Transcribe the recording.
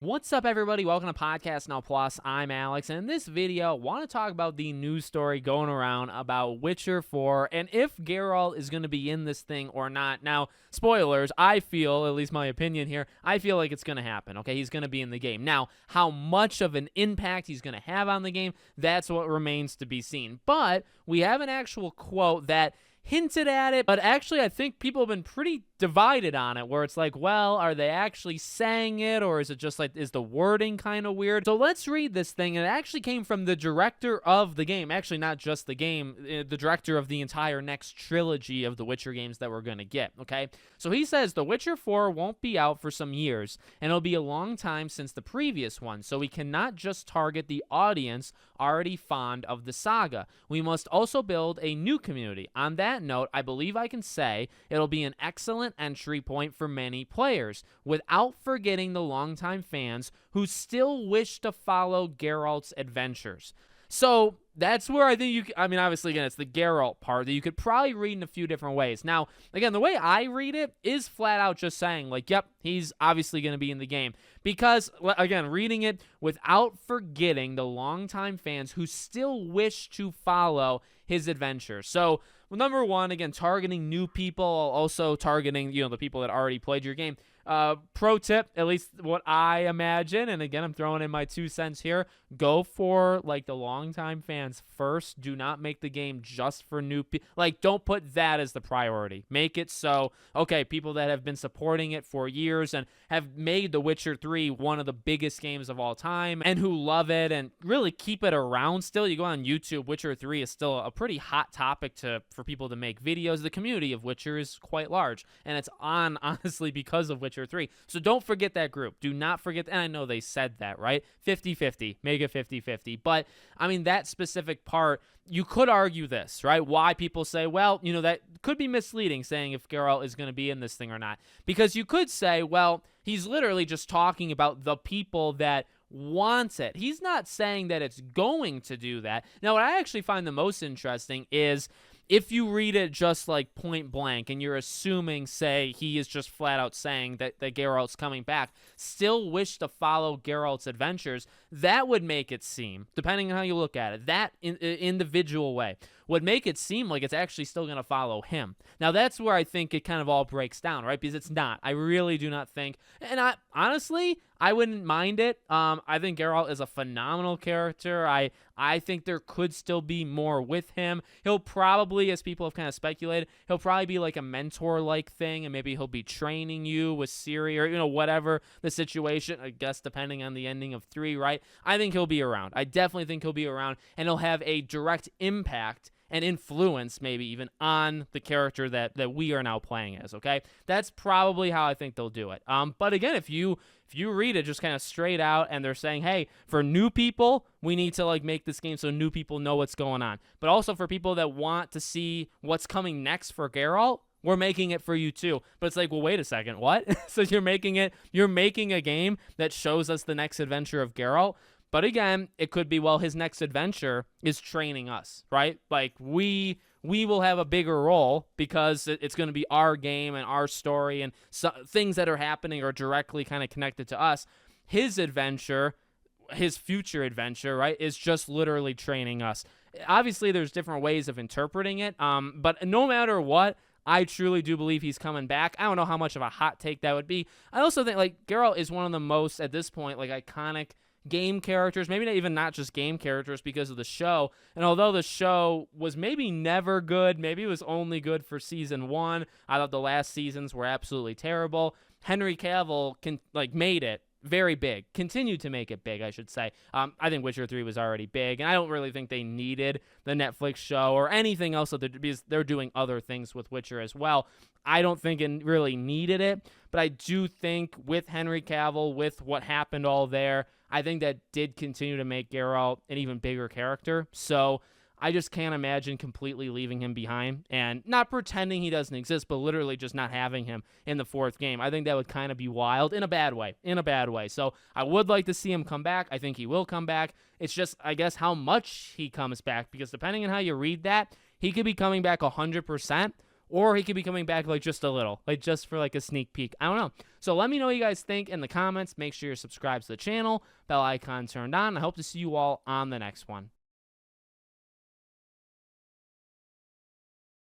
What's up, everybody? Welcome to Podcast Now Plus. I'm Alex, and in this video, I want to talk about the news story going around about Witcher 4 and if Geralt is going to be in this thing or not. Now, spoilers, I feel, at least my opinion here, I feel like it's going to happen, okay? He's going to be in the game. Now, how much of an impact he's going to have on the game, that's what remains to be seen. But we have an actual quote that hinted at it, but actually I think people have been pretty divided on it, where it's like, well, are they actually saying it, or is it just like, is the wording kind of weird? So let's read this thing, and it actually came from the director of the game, actually not just the game, the director of the entire next trilogy of the Witcher games that we're going to get, okay? So he says, The Witcher 4 won't be out for some years, and it'll be a long time since the previous one, so we cannot just target the audience already fond of the saga. We must also build a new community. On that note, I believe I can say it'll be an excellent entry point for many players, without forgetting the longtime fans who still wish to follow Geralt's adventures. So that's where I think obviously, again, it's the Geralt part that you could probably read in a few different ways. Now, again, the way I read it is flat out just saying, like, yep, he's obviously going to be in the game. Because, again, reading it without forgetting the longtime fans who still wish to follow his adventures. So, number one, again, targeting new people, also targeting, the people that already played your game. Pro tip, at least what I imagine, and again, I'm throwing in my 2 cents here, go for, like, the longtime fans first. Do not make the game just for new people. Like, don't put that as the priority. Make it so, okay, people that have been supporting it for years and have made The Witcher 3 one of the biggest games of all time, and who love it and really keep it around still. You go on YouTube, Witcher 3 is still a pretty hot topic for people to make videos. The community of Witcher is quite large, and it's honestly, because of Witcher 3. So don't forget that group. Do not forget, and I know they said that, right? 50-50, make it 50-50. But, that specific part, you could argue this, right? Why people say, well, that could be misleading, saying if Geralt is going to be in this thing or not. Because you could say, well, he's literally just talking about the people that wants it. He's not saying that it's going to do that. Now, what I actually find the most interesting is if you read it just like point blank and you're assuming, say, he is just flat out saying that Geralt's coming back, still wish to follow Geralt's adventures, that would make it seem, depending on how you look at it, that individual way would make it seem like it's actually still going to follow him. Now, that's where I think it kind of all breaks down, right? Because it's not. I really do not think, and honestly, I wouldn't mind it. I think Geralt is a phenomenal character. I think there could still be more with him. He'll probably, as people have kind of speculated, he'll probably be like a mentor-like thing, and maybe he'll be training you with Ciri or, whatever the situation, I guess, depending on the ending of 3, right? I think he'll be around. I definitely think he'll be around, and he'll have a direct impact and influence, maybe even, on the character that we are now playing as, okay? That's probably how I think they'll do it. But again, if you read it just kind of straight out and they're saying, hey, for new people, we need to like make this game so new people know what's going on. But also for people that want to see what's coming next for Geralt, we're making it for you too. But it's like, well, wait a second, what? So you're making a game that shows us the next adventure of Geralt. But again, it could be, well, his next adventure is training us, right? Like, we will have a bigger role because it's going to be our game and our story, and things that are happening are directly kind of connected to us. His adventure, his future adventure, right, is just literally training us. Obviously, there's different ways of interpreting it, but no matter what, I truly do believe he's coming back. I don't know how much of a hot take that would be. I also think, like, Geralt is one of the most, at this point, like, iconic game characters, maybe not just game characters, because of the show. And although the show was maybe never good, maybe it was only good for season 1, I thought the last seasons were absolutely terrible. Henry Cavill made it very big, continued to make it big, I should say. I think Witcher 3 was already big, and I don't really think they needed the Netflix show or anything else, because they're doing other things with Witcher as well. I don't think it really needed it, but I do think with Henry Cavill, with what happened all there, I think that did continue to make Geralt an even bigger character. So I just can't imagine completely leaving him behind and not pretending he doesn't exist, but literally just not having him in the 4th game. I think that would kind of be wild in a bad way. So I would like to see him come back. I think he will come back. It's just, I guess, how much he comes back, because depending on how you read that, he could be coming back 100%, or he could be coming back like just a little, like just for like a sneak peek. I don't know. So let me know what you guys think in the comments. Make sure you're subscribed to the channel, bell icon turned on. I hope to see you all on the next one.